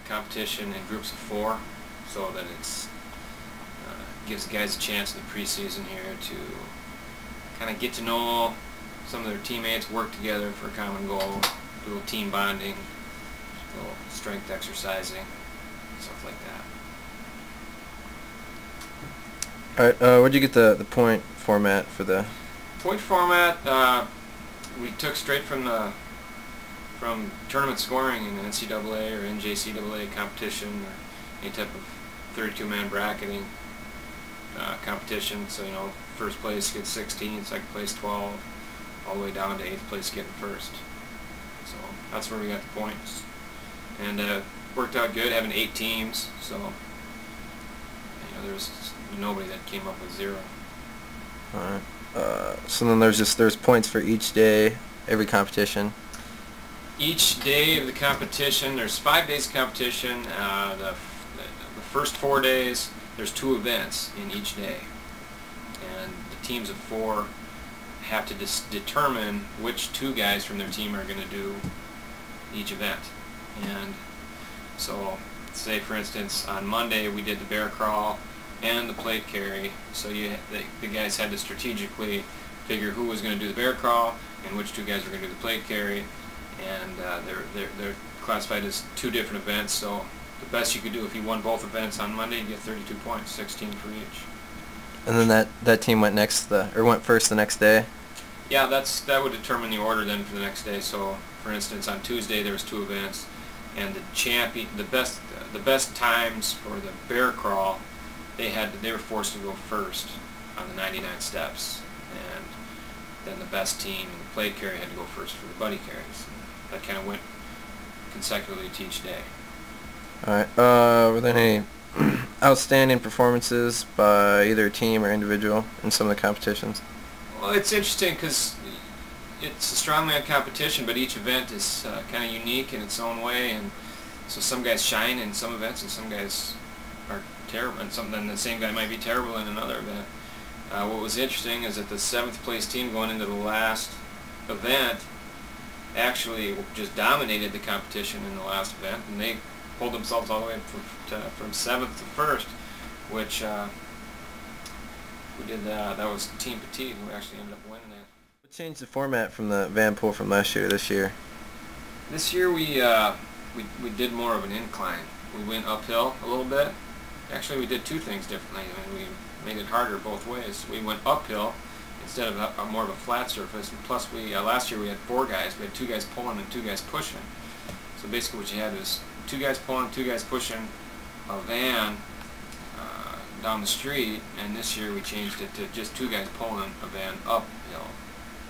competition in groups of 4, so that it's gives the guys a chance in the preseason here to kind of get to know some of their teammates, work together for a common goal, do a little team bonding, a little strength exercising, stuff like that. All right, where'd you get the point format for the Point format? We took straight from tournament scoring in the NCAA or NJCAA competition, or any type of 32-man bracketing competition. So, you know, first place gets 16, second place 12, all the way down to 8th place getting first. So that's where we got the points, and worked out good having 8 teams. So, you know, there's nobody that came up with 0. All right. So then there's points for each day, every competition. Each day of the competition, there's 5 days of competition. The first 4 days, there's 2 events in each day, and the teams of 4 have to determine which 2 guys from their team are going to do each event. And so, say for instance, on Monday we did the bear crawl and the plate carry. So the guys had to strategically figure who was going to do the bear crawl and which 2 guys were going to do the plate carry. And they're classified as 2 different events. So the best you could do if you won both events on Monday, you get 32 points, 16 for each. And then that team went went first the next day. Yeah, that would determine the order then for the next day. So, for instance, on Tuesday there was 2 events, and the best times for the bear crawl, they were forced to go first on the 99 steps, and then the best team in the plate carry had to go first for the buddy carries. That kind of went consecutively to each day. All right. Were there any outstanding performances by either team or individual in some of the competitions? Well, it's interesting because it's a strongman competition, but each event is kind of unique in its own way, and so some guys shine in some events and some guys are terrible, and then the same guy might be terrible in another event. What was interesting is that the 7th place team going into the last event actually just dominated the competition in the last event, and they pulled themselves all the way from 7th to 1st, which that was Team Petit who actually ended up winning that. What changed the format from the Van Pool from last year to this year? This year we did more of an incline. We went uphill a little bit. Actually, we did 2 things differently. I mean, we made it harder both ways. We went uphill instead of more of a flat surface. And plus, last year we had 4 guys. We had 2 guys pulling and 2 guys pushing. So basically, what you had was 2 guys pulling, 2 guys pushing a van down the street. And this year we changed it to just 2 guys pulling a van uphill,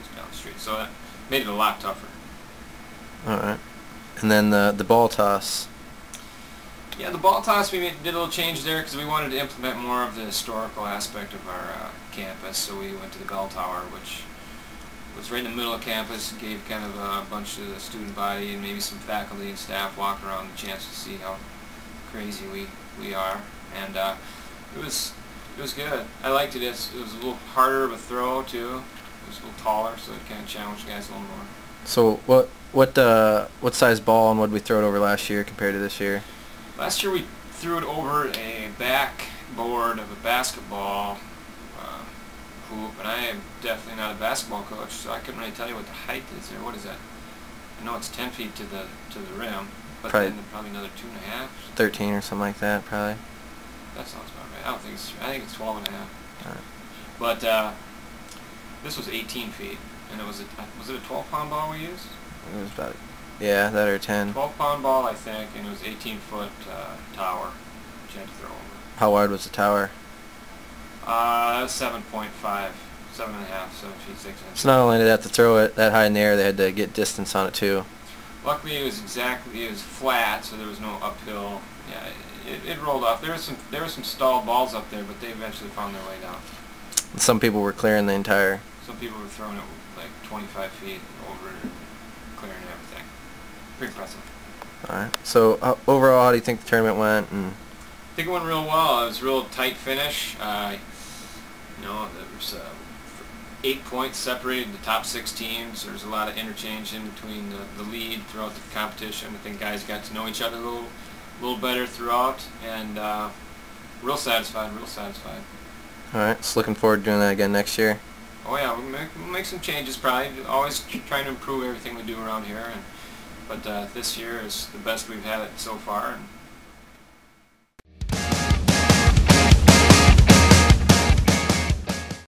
just down the street. So that made it a lot tougher. All right. And then the ball toss. Yeah, the ball toss, we did a little change there because we wanted to implement more of the historical aspect of our campus. So we went to the bell tower, which was right in the middle of campus, gave kind of a bunch of the student body and maybe some faculty and staff walking around the chance to see how crazy we are. And it was good. I liked it. It was a little harder of a throw too. It was a little taller, so it kind of challenged guys a little more. So what size ball and what did we throw it over last year compared to this year? Last year we threw it over a backboard of a basketball hoop, and I am definitely not a basketball coach, so I couldn't really tell you what the height is there. What is that? I know it's 10 feet to the rim, but then probably another 2.5. 13 or something like that, probably. That sounds about right. I think it's 12.5. All right. But this was 18 feet, and was it a 12-pound ball we used? It was about, yeah, that or 10. 12-pound ball, I think, and it was 18-foot tower which you had to throw over. How wide was the tower? 7.5, 7.5, 7 feet 6 inches. So not only did they have to throw it that high in the air, they had to get distance on it too. Luckily, it was flat, so there was no uphill. Yeah, it rolled off. There were some stalled balls up there, but they eventually found their way down. And some people were clearing the entire. Some people were throwing it like 25 feet over, clearing everything. Pretty impressive. All right. So overall, how do you think the tournament went? And I think it went real well. It was a real tight finish. You know, there was 8 points separated the top 6 teams. There was a lot of interchange in between the lead throughout the competition. I think guys got to know each other a a little better throughout, and real satisfied, real satisfied. Alright, so looking forward to doing that again next year. Oh yeah, we'll make some changes probably. Always trying to improve everything we do around here, but this year is the best we've had it so far. And